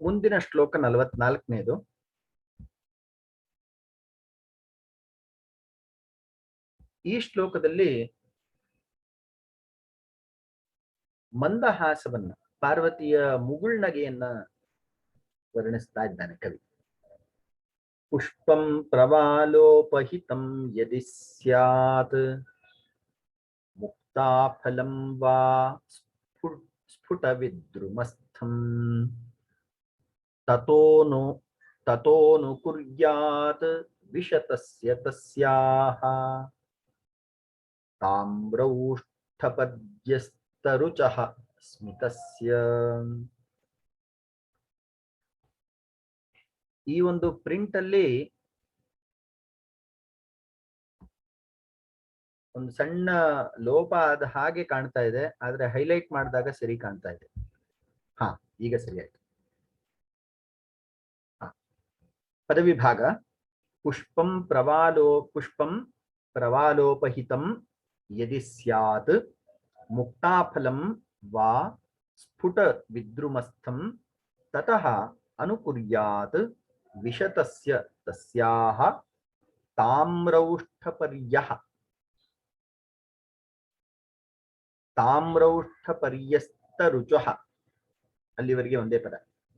ಮುಂದಿನ ಶ್ಲೋಕ 44ನೇದು. ಈ ಶ್ಲೋಕದಲ್ಲಿ ಮಂದಹಾಸವನ್ನ, ಪಾರ್ವತಿಯ ಮುಗುಳ್ನಗೆಯನ್ನ ವರ್ಣಿಸ್ತಾ ಇದ್ದಾನೆ ಕವಿ. ಪುಷ್ಪಂ ಪ್ರವಾಲೋಪಹಿತಂ ಯದಿ ಸ್ಯಾತ್ ಮುಕ್ತಾಫಲಂ ವಾ ಸ್ಫುಟವಿದ್ರುಮಸ್ಥಂ ತತೋನು ಕುರ್ಯಾತ್ ವಿಶತಸ್ಯ ತಸ್ಯಾಹ ತಾಮ್ರೌಷ್ಠಪದ್ಯಸ್ತರುಚಃ ಸ್ಮಿತಸ್ಯ. ಈ ಒಂದು ಪ್ರಿಂಟ್ ಅಲ್ಲಿ ಒಂದು ಸಣ್ಣ ಲೋಪ ಆದ ಹಾಗೆ ಕಾಣ್ತಾ ಇದೆ, ಆದ್ರೆ ಹೈಲೈಟ್ ಮಾಡಿದಾಗ ಸರಿ ಕಾಣ್ತಾ ಇದೆ. ಹಾ, ಈಗ ಸರಿ ಆಯ್ತು. ಪದವಿಭಾಗ. ಪುಷ್ಪಂ ಪ್ರವಾಲೋಪಹಿತಂ ಯದಿ ಸ್ಯಾತ್ ಮುಕ್ತಾಫಲಂ ವಾ ಸ್ಫುಟ ವಿದ್ರುಮಸ್ಥಂ ತತಃ ಅನುಕುರ್ಯಾತ್ ವಿಶತಸ್ಯ ತಸ್ಯಾಹ ತಾಮ್ರೌಷ್ಠಪರ್ಯಸ್ತರುಚಃ. ಅಲ್ಲಿವರೆಗೆ ಒಂದೇ ಪದ.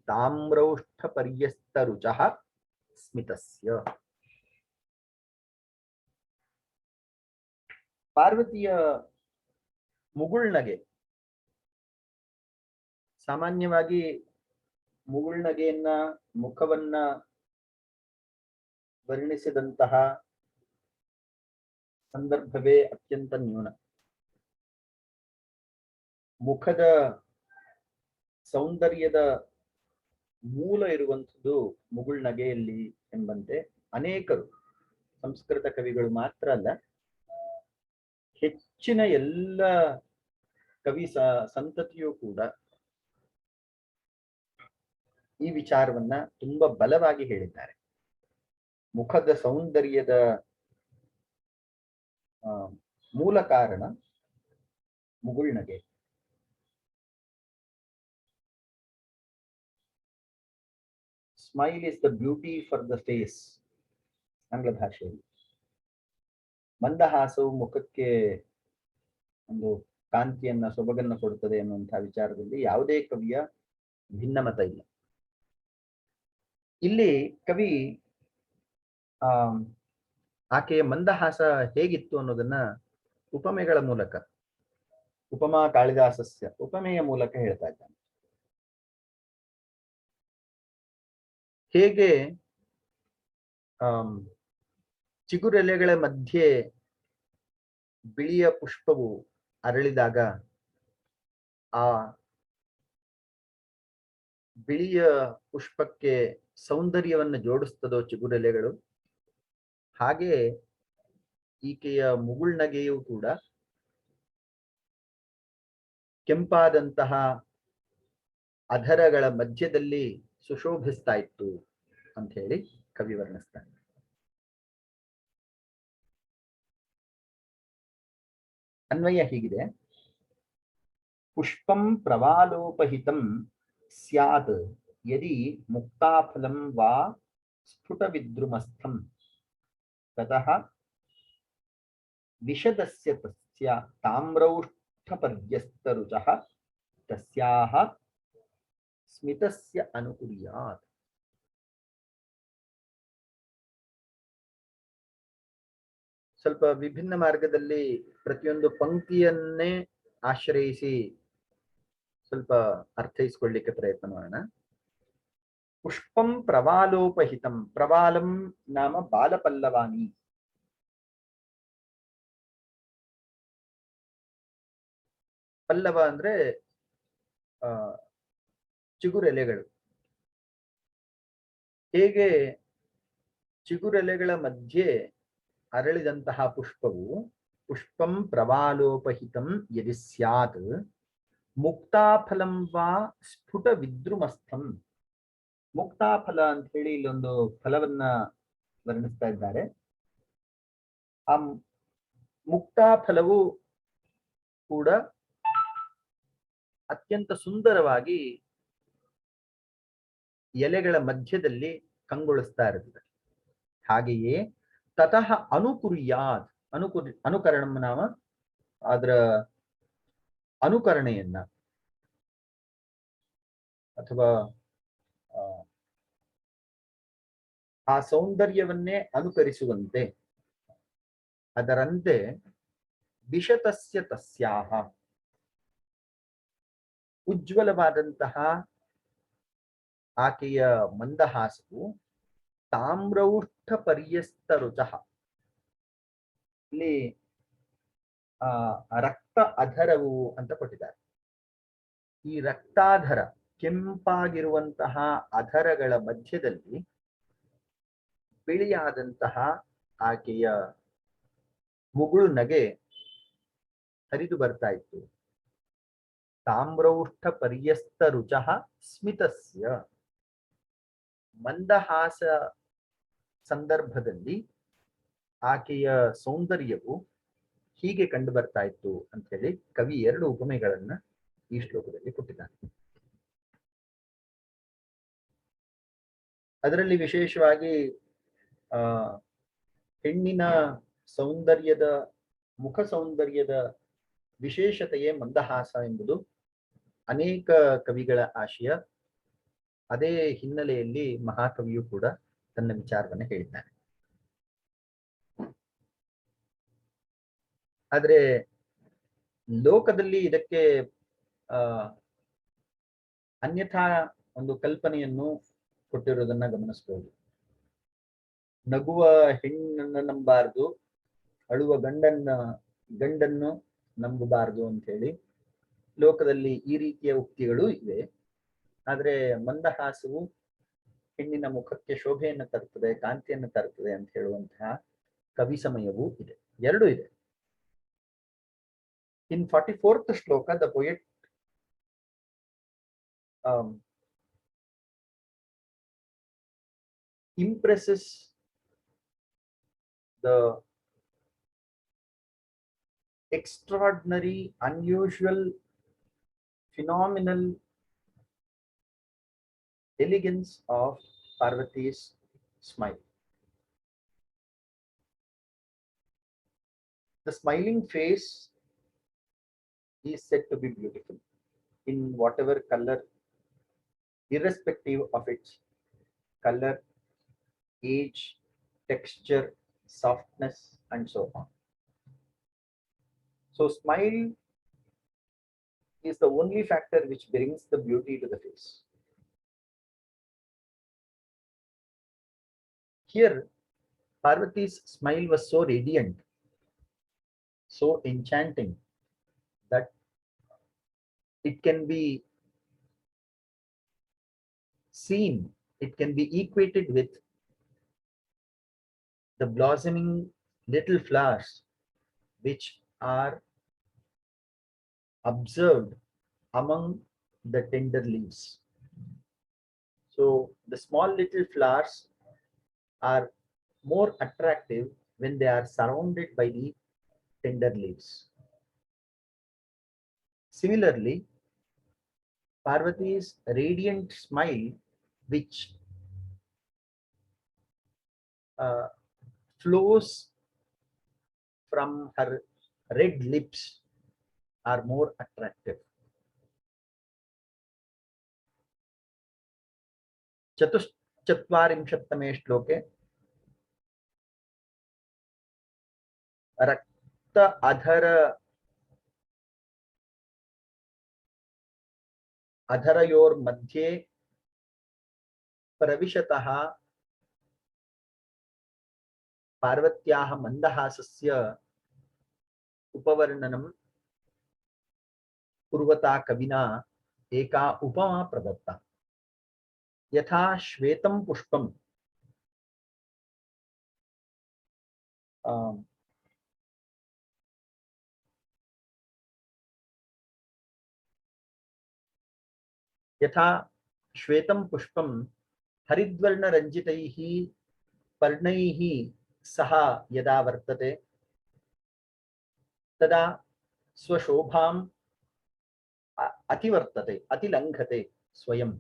ತಾಮ್ರೌಷ್ಠಪರ್ಯಸ್ತರುಚಃ ಸ್ಮಿತಸ್ಯ. ಪಾರ್ವತಿಯ ಮುಗುಳ್ನಗೆ. ಸಾಮಾನ್ಯವಾಗಿ ಮುಗುಳ್ನಗೆಯನ್ನ, ಮುಖವನ್ನ ವರ್ಣಿಸಿದಂತಹ ಸಂದರ್ಭವೇ ಅತ್ಯಂತ ನ್ಯೂನ. ಮುಖದ ಸೌಂದರ್ಯದ ಮೂಲ ಇರುವಂಥದ್ದು ಮುಗುಳ್ನಗೆಯಲ್ಲಿ ಎಂಬಂತೆ ಅನೇಕರು, ಸಂಸ್ಕೃತ ಕವಿಗಳು ಮಾತ್ರ ಅಲ್ಲ, ಹೆಚ್ಚಿನ ಎಲ್ಲ ಕವಿ ಸಂತತಿಯೂ ಕೂಡ ಈ ವಿಚಾರವನ್ನ ತುಂಬಾ ಬಲವಾಗಿ ಹೇಳಿದ್ದಾರೆ. ಮುಖದ ಸೌಂದರ್ಯದ ಮೂಲ ಕಾರಣ ಮುಗುಳ್ನಗೆ. Smile is the beauty for the face, ಆಂಗ್ಲ ಭಾಷೆಯಲ್ಲಿ. ಮಂದಹಾಸವು ಮುಖಕ್ಕೆ ಒಂದು ಕಾಂತಿಯನ್ನ, ಸೊಬಗನ್ನ ಕೊಡುತ್ತದೆ ಎನ್ನುವಂತಹ ವಿಚಾರದಲ್ಲಿ ಯಾವುದೇ ಕವಿಯ ಭಿನ್ನಮತ ಇಲ್ಲ. ಇಲ್ಲಿ ಕವಿ ಆಕೆಯ ಮಂದಹಾಸ ಹೇಗಿತ್ತು ಅನ್ನೋದನ್ನ ಉಪಮೆಗಳ ಮೂಲಕ, ಉಪಮಾ ಕಾಳಿದಾಸಸ್ಯ ಉಪಮೆಯ ಮೂಲಕ ಹೇಳ್ತಾ ಇದ್ದಾನೆ. ಹೇಗೆ ಚಿಗುರೆಲೆಗಳ ಮಧ್ಯೆ ಬಿಳಿಯ ಪುಷ್ಪವು ಅರಳಿದಾಗ ಆ ಬಿಳಿಯ ಪುಷ್ಪಕ್ಕೆ ಸೌಂದರ್ಯವನ್ನು ಜೋಡಿಸ್ತದೋ ಚಿಗುರೆಲೆಗಳು, ಹಾಗೆ ಈಕೆಯ ಮುಗುಳ್ನಗೆಯೂ ಕೂಡ ಕೆಂಪಾದಂತಹ ಅಧರಗಳ ಮಧ್ಯದಲ್ಲಿ ಸುಶೋಭಿಸ್ತಾ ಇತ್ತು ಅಂತ ಹೇಳಿ ಕವಿ ವರ್ಣಿಸ್ತಾನೆ. ಅನ್ವಯ ಹೀಗಿದೆ. ಪುಷ್ಪಂ ಪ್ರವಾಲೋಪಹಿತಂ ಸ್ಯಾತ್ ಯದಿ ಮುಕ್ತಾಫಲಂ ವಾ ಸ್ಫುಟವಿದ್ರುಮಸ್ಥಂ ತತಃ ವಿಶದಸ್ಯ ತಸ್ಯ ತಾಮ್ರೌಷ್ಠಪರ್ಯಸ್ತರುಚಃ ತಸ್ಯಾಹ ಸ್ಮಿತಸ್ಯ ಅನುಕುರ್ಯಾತ್. ಸ್ವಲ್ಪ ವಿಭಿನ್ನ ಮಾರ್ಗದಲ್ಲಿ ಪ್ರತಿಯೊಂದು ಪಂಕ್ತಿಯನ್ನೇ ಆಶ್ರಯಿಸಿ ಸ್ವಲ್ಪ ಅರ್ಥೈಸಿಕೊಳ್ಳಿಕ್ಕೆ ಪ್ರಯತ್ನ ಮಾಡೋಣ. ಪುಷ್ಪಂ ಪ್ರವಾಲೋಪಹಿತಂ. ಪ್ರವಾಲಂ ನಾಮ ಬಾಲಪಲ್ಲವಾನಿ. ಪಲ್ಲವ ಅಂದ್ರೆ ಚಿಗುರೆಲೆಗಳು. ಹೇಗೆ ಚಿಗುರೆಲೆಗಳ ಮಧ್ಯೆ ಅರಳಿದಂತಹ ಪುಷ್ಪವು ಪುಷ್ಪಂ ಪ್ರವಾಲೋಪಹಿತಂ ಯದಿ ಸ್ಯಾತ್ ಮುಕ್ತಾಫಲಂ ವಾ ಸ್ಫುಟ ವಿದ್ರುಮಸ್ಥಂ. ಮುಕ್ತಾಫಲ ಅಂತ ಹೇಳಿ ಇಲ್ಲೊಂದು ಫಲವನ್ನ ವರ್ಣಿಸ್ತಾ ಇದ್ದಾರೆ. ಆ ಮುಕ್ತಾಫಲವು ಕೂಡ ಅತ್ಯಂತ ಸುಂದರವಾಗಿ ಎಲೆಗಳ ಮಧ್ಯದಲ್ಲಿ ಕಂಗೊಳಿಸ್ತಾ ಇರುತ್ತದೆ. ಹಾಗೆಯೇ ತತಃ ಅನುಕುರ್ಯಾತ್, ಅನುಕರಣಂ ನಾಮ ಅದರ ಅನುಕರಣೆಯನ್ನ ಅಥವಾ ಆ ಸೌಂದರ್ಯವನ್ನೇ ಅನುಕರಿಸುವಂತೆ ಅದರಂತೆ ವಿಶತಸ್ಯ ತಸ್ಯಾಹ ಉಜ್ವಲವಾದಂತಹ ಆಕೆಯ ಮಂದಹಾಸವು ತಾಮ್ರೌಷ್ಠ ಪರ್ಯಸ್ತ ರುಚಃ. ಇಲ್ಲಿ ರಕ್ತ ಅಧರವು ಅಂತ ಕೊಟ್ಟಿದ್ದಾರೆ. ಈ ರಕ್ತಾಧರ, ಕೆಂಪಾಗಿರುವಂತಹ ಅಧರಗಳ ಮಧ್ಯದಲ್ಲಿ ಬಿಳಿಯಾದಂತಹ ಆಕೆಯ ಮುಗುಳು ನಗೆ ಹರಿದು ಬರ್ತಾ ಇತ್ತು. ತಾಮ್ರೌಷ್ಠ ಪರ್ಯಸ್ತ ರುಚಃ ಸ್ಮಿತಸ್ಯ. ಮಂದಹಾಸ ಸಂದರ್ಭದಲ್ಲಿ ಆಕೆಯ ಸೌಂದರ್ಯವು ಹೀಗೆ ಕಂಡು ಬರ್ತಾ ಇತ್ತು ಅಂತ ಹೇಳಿ ಕವಿ ಎರಡು ಉಪಮೆಗಳನ್ನ ಈ ಶ್ಲೋಕದಲ್ಲಿ ಕೊಟ್ಟಿದ್ದಾನೆ. ಅದರಲ್ಲಿ ವಿಶೇಷವಾಗಿ ಹೆಣ್ಣಿನ ಸೌಂದರ್ಯದ, ಮುಖ ಸೌಂದರ್ಯದ ವಿಶೇಷತೆಯೇ ಮಂದಹಾಸ ಎಂಬುದು ಅನೇಕ ಕವಿಗಳ ಆಶಯ. ಅದೇ ಹಿನ್ನೆಲೆಯಲ್ಲಿ ಮಹಾಕವಿಯು ಕೂಡ ತನ್ನ ವಿಚಾರವನ್ನು ಹೇಳಿದ್ದಾನೆ. ಆದ್ರೆ ಲೋಕದಲ್ಲಿ ಇದಕ್ಕೆ ಅನ್ಯಥಾ ಒಂದು ಕಲ್ಪನೆಯನ್ನು ಕೊಟ್ಟಿರೋದನ್ನ ಗಮನಿಸಬಹುದು. ನಗುವ ಹೆಣ್ಣನ್ನು ನಂಬಾರ್ದು, ಅಳುವ ಗಂಡನ್ನು ನಂಬಬಾರದು ಅಂತ ಹೇಳಿ ಲೋಕದಲ್ಲಿ ಈ ರೀತಿಯ ಉಕ್ತಿಗಳು ಇವೆ. ಆದ್ರೆ ಮಂದಹಾಸವು ಹೆಣ್ಣಿನ ಮುಖಕ್ಕೆ ಶೋಭೆಯನ್ನು ತರುತ್ತದೆ, ಕಾಂತಿಯನ್ನು ತರುತ್ತದೆ ಅಂತ ಹೇಳುವಂತಹ ಕವಿ ಸಮಯವೂ ಇದೆ. ಎರಡೂ ಇದೆ. In 44th shloka, the poet impresses the extraordinary, unusual, phenomenal elegance of Parvati's smile. The smiling face is said to be beautiful in whatever color, irrespective of its color, age, texture, softness, and so on. So smile is the only factor which brings the beauty to the face. Here, Parvati's smile was so radiant, so enchanting, that it can be seen, it can be equated with the blossoming little flowers which are observed among the tender leaves. So the small little flowers are more attractive when they are surrounded by the tender leaves. Similarly, Parvati's radiant smile, which flows from her red lips, are more attractive. चतुश्चत्वारिंशत्तमे श्लोके रक्त अधरयोर्मध्ये प्रविशतः पार्वत्याः मन्दहासस्य उपवर्णनं कुर्वता कविना एका उपमा प्रदत्ता. यथा श्वेतं पुष्पं यथा श्वेतं पुष्पं हरिद्वर्णरञ्जितैः पर्णैः सह यदा वर्तते तदा स्वशोभाम् अतिवर्तते अतिलङ्घते स्वयं।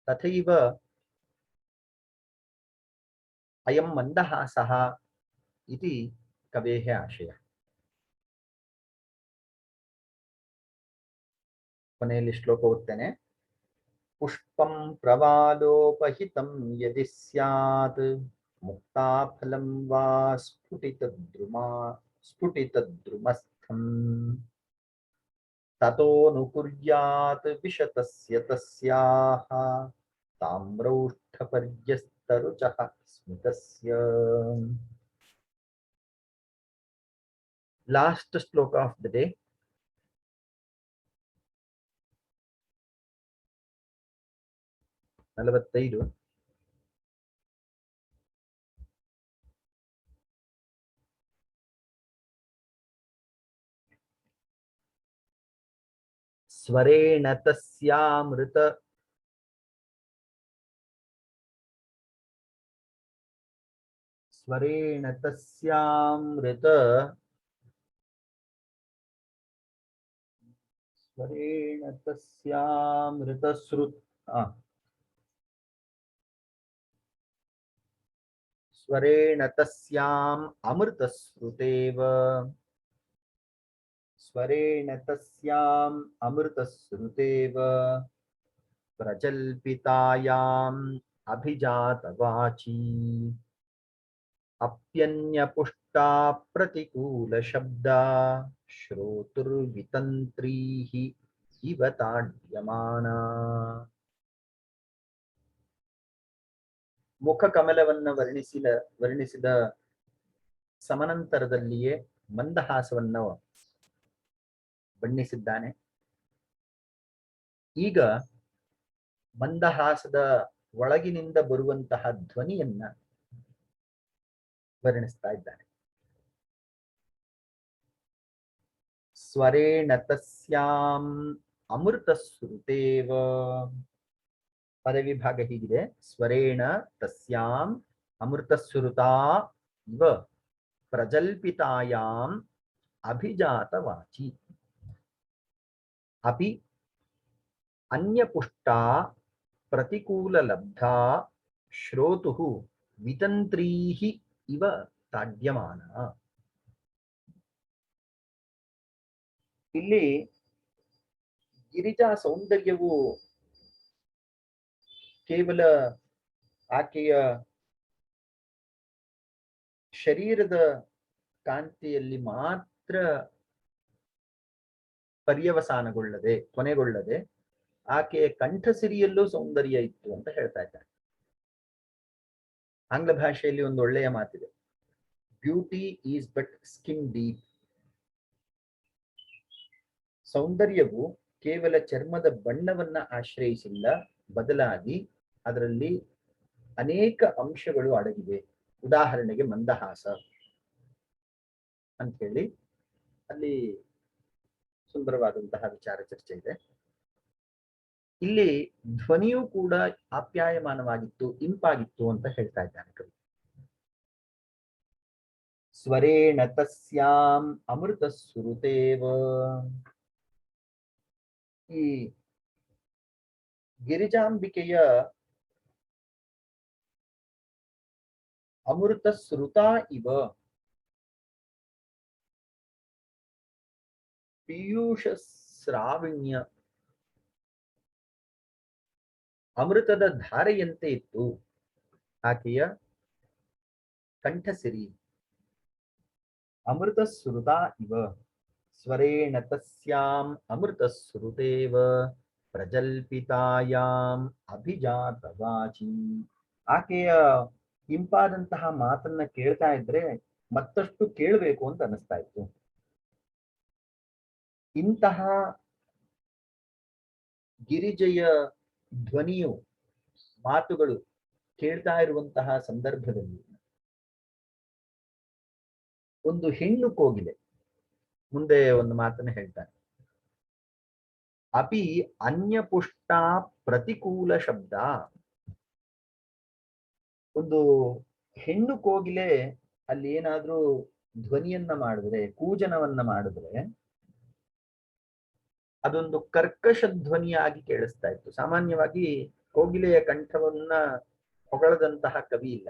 तथैव अयं मन्दहासः इति कवेः आशयः। ಕೊನೆಯಲ್ಲಿ ಶ್ಲೋಕ ಓದ್ತೇನೆ. पुष्पं प्रवालोपहितं यदि स्यात् मुक्ताफलं वा स्फुटितद्रुमस्थं ततोऽनुकुर्यात् विशतस्य तस्याः ताम्रौष्ठपर्यस्तरुचः स्मितस्य. Last shloka of the day. ನಲವತ್ತೈದು. ಸ್ವರೇಣ ತಸ್ಯಾಮೃತ ಸ್ವರೇಣ ತಸ್ಯಾಮೃತ ಸ್ವರೇಣ ತಸ್ಯಾಮೃತ ಸ್ವರೇಣ ತಸ್ಯಾಂ ಅಮೃತಸ್ರುತೇವ ಸ್ವರೇಣ ತಸ್ಯಾಂ ಅಮೃತಸ್ರುತೇವ ಪ್ರಜಲ್ಪಿತಾಯಾಂ ಅಭಿಜಾತವಾಚಿ ಅಪ್ಯನ್ಯಪುಷ್ಟಾ ಪ್ರತಿಕೂಲ ಶಬ್ದ ಶ್ರೋತುರ್ವಿತಂತ್ರೀಃ ಇವ ತಾಡ್ಯಮಾನ. ಮುಖ ಕಮಲವನ್ನು ವರ್ಣಿಸಿದ ಸಮನಂತರದಲ್ಲಿಯೇ ಮಂದಹಾಸವನ್ನು ಬಣ್ಣಿಸಿದ್ದಾನೆ. ಈಗ ಮಂದಹಾಸದ ಒಳಗಿನಿಂದ ಬರುವಂತಹ ಧ್ವನಿಯನ್ನ ವರ್ಣಿಸ್ತಾ ಇದ್ದಾನೆ. ಸ್ವರೇಣ ತಸ್ಯಾಂ ಅಮೃತಸ್ರುತೇವ. ಪದವಿಭಾಗ ಹೀಗಿದೆ. ಸ್ವರೇಣ ತಸ್ಯಾಂ ಅಮೃತಸ್ರುತಾ ಇವ ಪ್ರಜಲ್ಪಿತಾಯಾಂ ಅಭಿಜಾತವಾಚಿ ಅಪಿ ಅನ್ಯಪುಷ್ಟಾ ಪ್ರತಿಕೂಲಲಬ್ಧಾ ಶ್ರೋತುಃ ವಿತಂತ್ರೀಃ ಇವ ತಾಡ್ಯಮಾನ. ಇಲ್ಲಿ ಗಿರಿಜಾ ಸೌಂದರ್ಯವು ಕೇವಲ ಆಕೆಯ ಶರೀರದ ಕಾಂತಿಯಲ್ಲಿ ಮಾತ್ರ ಪರ್ಯವಸಾನಗೊಳ್ಳದೆ ಕೊನೆಗೊಳ್ಳದೆ ಆಕೆಯ ಕಂಠಸಿರಿಯಲ್ಲೂ ಸೌಂದರ್ಯ ಇತ್ತು ಅಂತ ಹೇಳ್ತಾ ಇದ್ದಾರೆ. ಆಂಗ್ಲ ಭಾಷೆಯಲ್ಲಿ ಒಂದು ಒಳ್ಳೆಯ ಮಾತಿದೆ, beauty is but skin deep. ಸೌಂದರ್ಯವು ಕೇವಲ ಚರ್ಮದ ಬಣ್ಣವನ್ನ ಆಶ್ರಯಿಸಿಲ್ಲ, ಬದಲಾಗಿ ಅದರಲ್ಲಿ ಅನೇಕ ಅಂಶಗಳು ಅಡಗಿವೆ. ಉದಾಹರಣೆಗೆ ಮಂದಹಾಸ ಅಂತ ಹೇಳಿ ಅಲ್ಲಿ ಸುಂದರವಾದಂತಹ ವಿಚಾರ ಚರ್ಚೆ ಇದೆ. ಇಲ್ಲಿ ಧ್ವನಿಯೂ ಕೂಡ ಆಪ್ಯಾಯಮಾನವಾಗಿತ್ತು, ಇಂಪಾಗಿತ್ತು ಅಂತ ಹೇಳ್ತಾ ಇದ್ದಾನೆ ಕವಿ. ಸ್ವರೇಣ ತಸ್ಯಾಂ ಅಮೃತ ಸುರುತೇವ. ಈ ಗಿರಿಜಾಂಬಿಕೆಯ ಅಮೃತ ಶ್ರುತ ಇವ, ಪೀಯೂಷ ಶ್ರಾವಣ್ಯ, ಅಮೃತದ ಧಾರೆಯಂತೆ ಇತ್ತು ಆಕೆಯ ಕಂಠಸಿರಿ. ಅಮೃತ ಶ್ರುತ ಇವ ಸ್ವರೇಣ ತಸ್ಯಾಂ ಅಮೃತ ಶ್ರುತೇವ ಪ್ರಜಲ್ಪಿತಾಯಾಂ ಅಭಿಜಾತವಾಚಿ. ಆಕೆಯ ಇಂಪಾದಂತಹ ಮಾತನ್ನ ಕೇಳ್ತಾ ಇದ್ರೆ ಮತ್ತಷ್ಟು ಕೇಳಬೇಕು ಅಂತ ಅನಿಸ್ತಾ ಇತ್ತು. ಇಂತಹ ಗಿರಿಜೆಯ ಧ್ವನಿಯು ಮಾತುಗಳು ಕೇಳ್ತಾ ಇರುವಂತಹ ಸಂದರ್ಭದಲ್ಲಿ ಒಂದು ಹೆಣ್ಣು ಕೋಗಿಲೆ ಮುಂದೆ ಒಂದು ಮಾತನ್ನು ಹೇಳ್ತಾನೆ. ಅಪಿ ಅನ್ಯಪುಷ್ಟ ಪ್ರತಿಕೂಲ ಶಬ್ದ. ಒಂದು ಹೆಣ್ಣು ಕೋಗಿಲೆ ಅಲ್ಲಿ ಏನಾದ್ರೂ ಧ್ವನಿಯನ್ನ ಮಾಡಿದ್ರೆ, ಕೂಜನವನ್ನ ಮಾಡಿದ್ರೆ ಅದೊಂದು ಕರ್ಕಶ ಧ್ವನಿಯಾಗಿ ಕೇಳಿಸ್ತಾ ಇತ್ತು. ಸಾಮಾನ್ಯವಾಗಿ ಕೋಗಿಲೆಯ ಕಂಠವನ್ನ ಹೊಗಳದಂತಹ ಕವಿ ಇಲ್ಲ.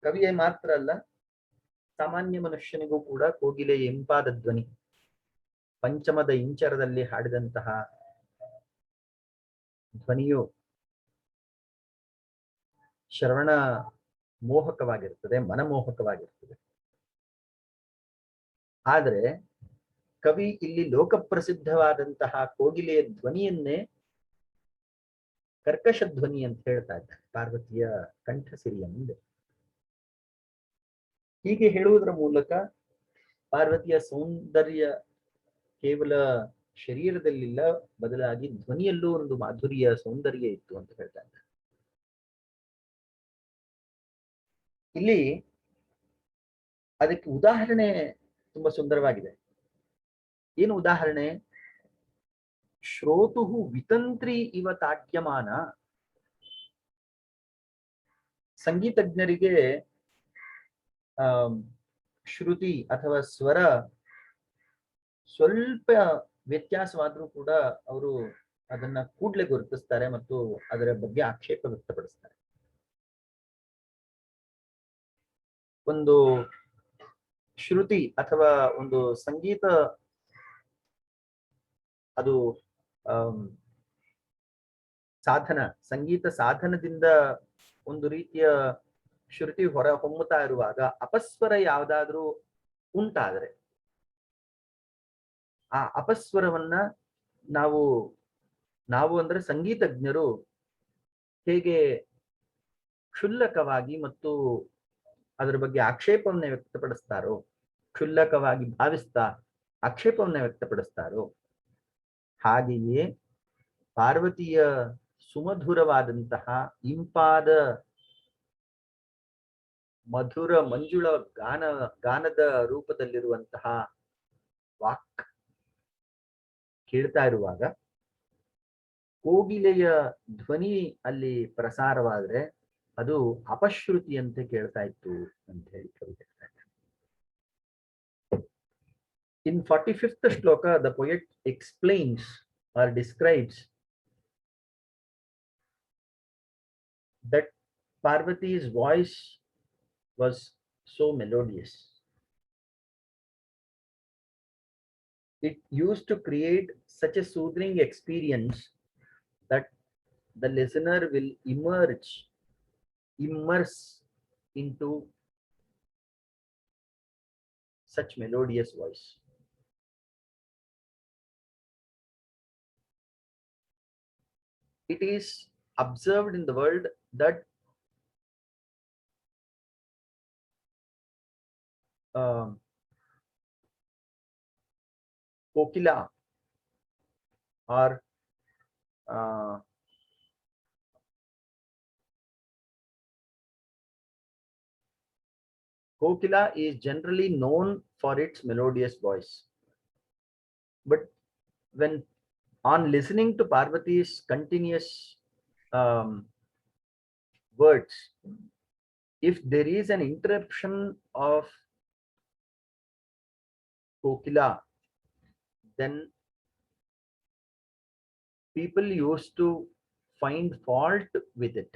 ಕವಿಯೇ ಮಾತ್ರ ಅಲ್ಲ, ಸಾಮಾನ್ಯ ಮನುಷ್ಯನಿಗೂ ಕೂಡ ಕೋಗಿಲೆಯ ಇಂಪಾದ ಧ್ವನಿ, ಪಂಚಮದ ಇಂಚರದಲ್ಲಿ ಹಾಡಿದಂತಹ ಧ್ವನಿಯು ಶ್ರವಣ ಮೋಹಕವಾಗಿರ್ತದೆ, ಮನಮೋಹಕವಾಗಿರ್ತದೆ. ಆದರೆ ಕವಿ ಇಲ್ಲಿ ಲೋಕಪ್ರಸಿದ್ಧವಾದಂತಹ ಕೋಗಿಲೆಯ ಧ್ವನಿಯನ್ನೇ ಕರ್ಕಶ ಧ್ವನಿ ಅಂತ ಹೇಳ್ತಾ ಇದ್ದಾರೆ ಪಾರ್ವತಿಯ ಕಂಠಸಿರಿಯ ಮುಂದೆ. ಹೀಗೆ ಹೇಳುವುದರ ಮೂಲಕ ಪಾರ್ವತಿಯ ಸೌಂದರ್ಯ ಕೇವಲ ಶರೀರದಲ್ಲಿಲ್ಲ, ಬದಲಾಗಿ ಧ್ವನಿಯಲ್ಲೂ ಒಂದು ಮಾಧುರ್ಯ ಸೌಂದರ್ಯ ಇತ್ತು ಅಂತ ಹೇಳ್ತಾ ಇದ್ದಾರೆ. ಇಲ್ಲಿ ಅದಕ್ಕೆ ಉದಾಹರಣೆ ತುಂಬಾ ಸುಂದರವಾಗಿದೆ. ಏನು ಉದಾಹರಣೆ? ಶ್ರೋತು ವಿತಂತ್ರಿ ಇವ ತಾಡ್ಯಮಾನ. ಸಂಗೀತಜ್ಞರಿಗೆ ಶ್ರುತಿ ಅಥವಾ ಸ್ವರ ಸ್ವಲ್ಪ ವ್ಯತ್ಯಾಸವಾದ್ರೂ ಕೂಡ ಅವರು ಅದನ್ನ ಕೂಡ್ಲೆ ಗುರುತಿಸ್ತಾರೆ ಮತ್ತು ಅದರ ಬಗ್ಗೆ ಆಕ್ಷೇಪ ವ್ಯಕ್ತಪಡಿಸ್ತಾರೆ. ಒಂದು ಶ್ರುತಿ ಅಥವಾ ಒಂದು ಸಂಗೀತ ಅದು ಸಾಧನ, ಸಂಗೀತ ಸಾಧನದಿಂದ ಒಂದು ರೀತಿಯ ಶ್ರುತಿ ಹೊರ ಹೊಮ್ಮುತ್ತಾ ಇರುವಾಗ ಅಪಸ್ವರ ಯಾವ್ದಾದ್ರೂ ಉಂಟಾದ್ರೆ ಆ ಅಪಸ್ವರವನ್ನ ನಾವು ಅಂದ್ರೆ ಸಂಗೀತಜ್ಞರು ಹೇಗೆ ಕ್ಷುಲ್ಲಕವಾಗಿ ಮತ್ತು ಅದರ ಬಗ್ಗೆ ಆಕ್ಷೇಪವನ್ನ ವ್ಯಕ್ತಪಡಿಸ್ತಾರೋ, ಕ್ಷುಲ್ಲಕವಾಗಿ ಭಾವಿಸ್ತಾ ಆಕ್ಷೇಪವನ್ನ ವ್ಯಕ್ತಪಡಿಸ್ತಾರೋ, ಹಾಗೆಯೇ ಪಾರ್ವತಿಯ ಸುಮಧುರವಾದಂತಹ ಇಂಪಾದ ಮಧುರ ಮಂಜುಳ ಗಾನದ ರೂಪದಲ್ಲಿರುವಂತಹ ವಾಕ್ ಕೇಳ್ತಾ ಇರುವಾಗ ಕೋಗಿಲೆಯ ಧ್ವನಿ ಅಲ್ಲಿ ಪ್ರಸಾರವಾದ್ರೆ ಅದು ಅಪಶ್ರುತಿಯಂತೆ ಕೇಳ್ತಾ ಇತ್ತು ಅಂತ ಹೇಳಿ ಕವಿ ಹೇಳ್ತಾ ಇದ್ದಾರೆ. In 45th shloka, the poet explains or describes that Parvati's voice was so melodious. It used to create such a soothing experience that the listener will immerse into such melodious voice. It is observed in the world that kokila or kokila is generally known for its melodious voice. But when on listening to Parvati's continuous words, if there is an interruption of kokila, then people used to find fault with it.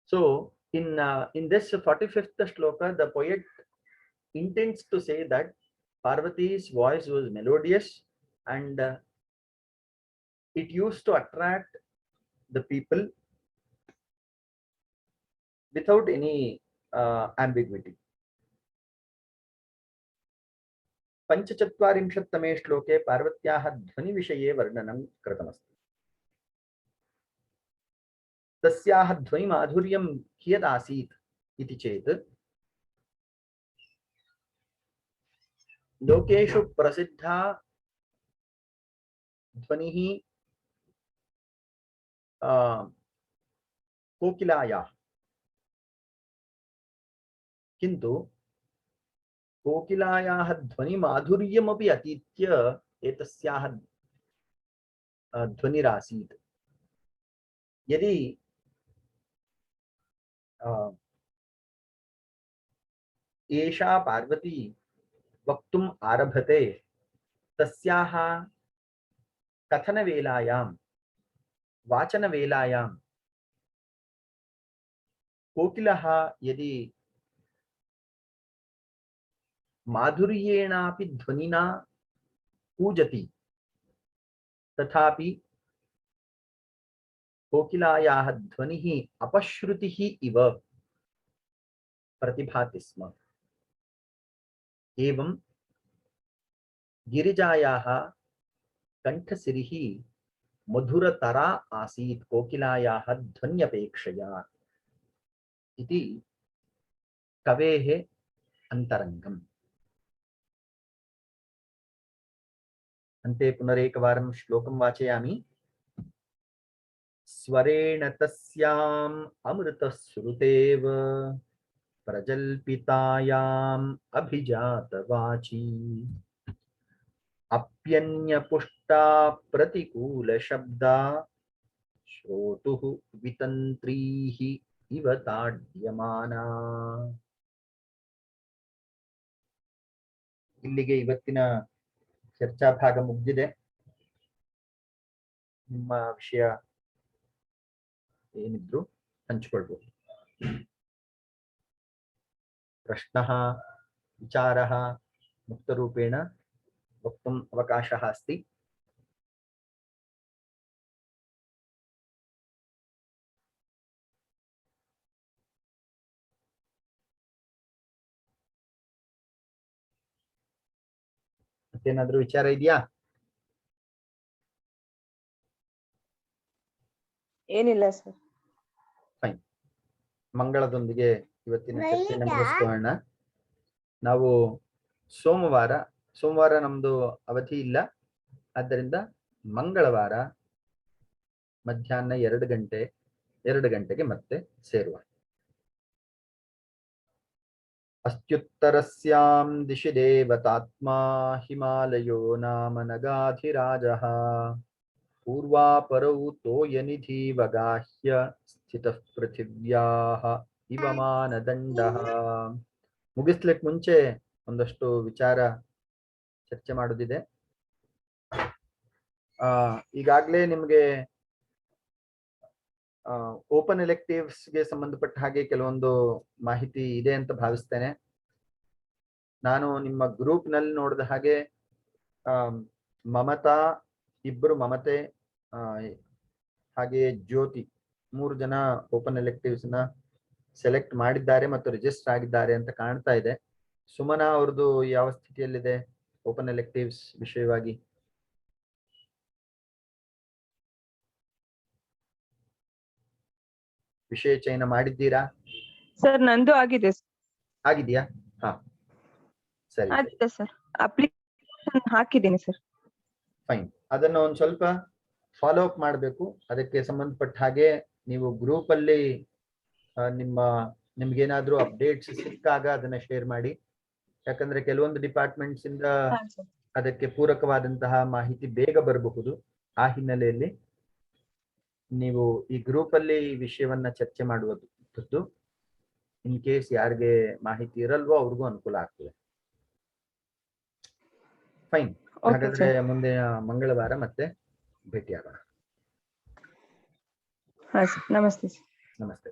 So in this 45th shloka, the poet intends to say that Parvati's voice was melodious and it used to attract the people without any ambiguity. पंचचत्वारिंशत्तमे श्लोके पार्वत्याः ध्वनिविषये वर्णनं कृतमस्ति. तस्याः ध्वनिमाधुर्यं कियदासीत् इति चेत् लोकेषु प्रसिद्धा ध्वनिः कोकिलायाः किन्तु कोकिलायाः ध्वनिमाधुर्यमपि अतीत्य एतस्याः ध्वनिरासीत्। यदि एषा पार्वती वक्तुम् आरभते, तस्याः कथनवेलायां वाचनवेलायां कोकिलः यदि माधुर्येणापि ध्वनिना कूजति, तथापि कोकिलायाः ध्वनिः अपश्रुतिः इव प्रतिभाति स्म। एवं गिरिजायाः कण्ठसिरिः मधुरतरा आसीत् कोकिलायाः ध्वन्यपेक्षया इति कवेः अन्तरङ्गम्। अन्ते पुनरेकवारं श्लोकं वाचयामि। स्वरेण तस्याम् अमृतश्रुतेव प्रजल्पितायाम् अभिजातवाची अप्यन्यपुष्टा प्रतिकूलशब्दा श्रोतुः वितन्त्रीः इव ताड्यमाना। ಇಲ್ಲಿಗೆ ಇವತ್ತಿನ ಚರ್ಚಾ ಭಾಗ ಮುಗಿದಿದೆ. ನಿಮ್ಮ ವಿಷಯ ಏನಿದ್ರು ಹಂಚಿಕೊಳ್ಳಬಹುದು. प्रश्नः विचारः मुक्तरूपेण वक्तुम् अवकाशः अस्ति. ಮತ್ತೇನಾದ್ರೂ ವಿಚಾರ ಇದೆಯಾ? ಏನಿಲ್ಲ ಸರ್. ಫೈನ್. ಮಂಗಳದೊಂದಿಗೆ ಇವತ್ತಿನ ಚರ್ಚೆಯನ್ನು ಮುಗಿಸ್ಕೊಳ್ಳೋಣ. ನಾವು ಸೋಮವಾರ ನಮ್ದು ಅವಧಿ ಇಲ್ಲ, ಆದ್ದರಿಂದ ಮಂಗಳವಾರ ಮಧ್ಯಾಹ್ನ 2 ಗಂಟೆಗೆ ಮತ್ತೆ ಸೇರುವ. अस्त्युत्तरस्यां दिशि देवतात्मा हिमालयो नाम नगाधिराजः पूर्वापरौ तोयनिधिवगाह्य स्थितः पृथिव्याः इव मानदण्डः. ಮುಗಿಸ್ಲಿಕ್ಕೆ ಮುಂಚೆ ಒಂದಷ್ಟು ವಿಚಾರ ಚರ್ಚೆ ಮಾಡೋದಿದೆ. ಈಗಾಗಲೇ ನಿಮಗೆ ಓಪನ್ ಎಲೆಕ್ಟಿವ್ಸ್ ಗೆ ಸಂಬಂಧಪಟ್ಟ ಹಾಗೆ ಕೆಲವೊಂದು ಮಾಹಿತಿ ಇದೆ ಅಂತ ಭಾವಿಸ್ತೇನೆ. ನಾನು ನಿಮ್ಮ ಗ್ರೂಪ್ ನಲ್ಲಿ ನೋಡಿದ ಹಾಗೆ ಮಮತಾ, ಇಬ್ಬರು ಮಮತೆ, ಹಾಗೆ ಜ್ಯೋತಿ 3 ಜನ ಓಪನ್ ಎಲೆಕ್ಟಿವ್ಸ್ ನ ಸೆಲೆಕ್ಟ್ ಮಾಡಿದ್ದಾರೆ ಮತ್ತು ರಿಜಿಸ್ಟರ್ ಆಗಿದ್ದಾರೆ ಅಂತ ಕಾಣ್ತಾ ಇದೆ. ಸುಮನಾ ಅವ್ರದ್ದು ಯಾವ ಸ್ಥಿತಿಯಲ್ಲಿದೆ ಓಪನ್ ಎಲೆಕ್ಟಿವ್ಸ್ ವಿಷಯವಾಗಿ? ವಿಷಯ ಚಯನ ಮಾಡಿದ್ದೀರಾ? ಸರ್ ನಂದು ಆಗಿದೆ. ಆಗಿದೆಯಾ? ಹಾ ಸರಿ ಆಗಿದೆ ಸರ್. ಅಪ್ಲಿಕೇಶನ್ ಹಾಕಿದ್ದೀನಿ ಸರ್. ಫೈನ್. ಅದನ್ನು ಒಂದು ಸ್ವಲ್ಪ ಫಾಲೋ ಅಪ್ ಮಾಡಬೇಕು. ಅದಕ್ಕೆ ಸಂಬಂಧಪಟ್ಟ ಹಾಗೆ ನೀವು ಗ್ರೂಪ್ ಅಲ್ಲಿ ನಿಮ್ಗೇನಾದ್ರೂ ಅಪ್ಡೇಟ್ಸ್ ಸಿಕ್ಕಾಗ ಅದನ್ನ ಶೇರ್ ಮಾಡಿ. ಯಾಕಂದ್ರೆ ಕೆಲವೊಂದು ಡಿಪಾರ್ಟ್ಮೆಂಟ್ಸ್ ಇಂದ ಅದಕ್ಕೆ ಪೂರಕವಾದಂತಹ ಮಾಹಿತಿ ಬೇಗ ಬರಬಹುದು. ಆ ಹಿನ್ನೆಲೆಯಲ್ಲಿ ನೀವು ಈ ಗ್ರೂಪ್ ಅಲ್ಲಿ ಈ ವಿಷಯವನ್ನ ಚರ್ಚೆ ಮಾಡುವುದು ಇನ್ ಕೇಸ್ ಯಾರಿಗೆ ಮಾಹಿತಿ ಇರಲ್ವೋ ಅವ್ರಿಗೂ ಅನುಕೂಲ ಆಗ್ತದೆ. ಫೈನ್. ಹಾಗಾದ್ರೆ ಮುಂದೆ ಮಂಗಳವಾರ ಮತ್ತೆ ಭೇಟಿಯಾಗೋಣ. ನಮಸ್ತೆ. ನಮಸ್ತೆ.